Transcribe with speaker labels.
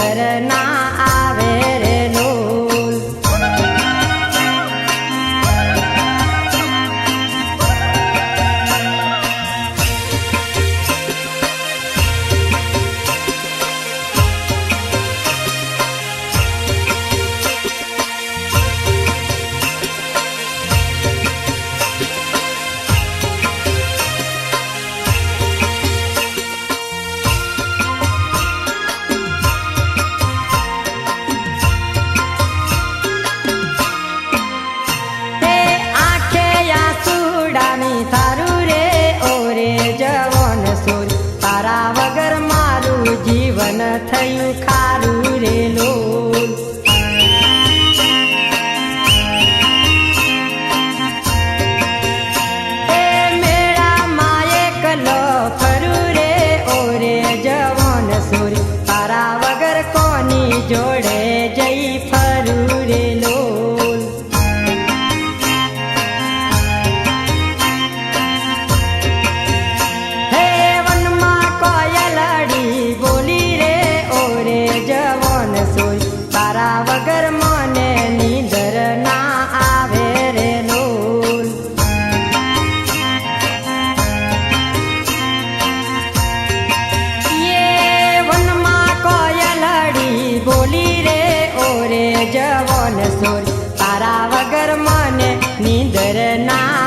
Speaker 1: નીંદર ના આવે રે લોલ. તારું રે ઓરે જવન સોર તારા વગર મારું જીવન થયું ખારું રે લોલ. એ મેળામાં એકલો ફરું રે ઓરે જવન સોર તારા વગર કોની જોડે જઈ ફરું રે લોલ. તારા વગર મને નીંદર ના આવે રે લોલ. એ વનમાં કોયલડી બોલી રે ઓરે જવન સોર તારા વગર મને નીંદર ના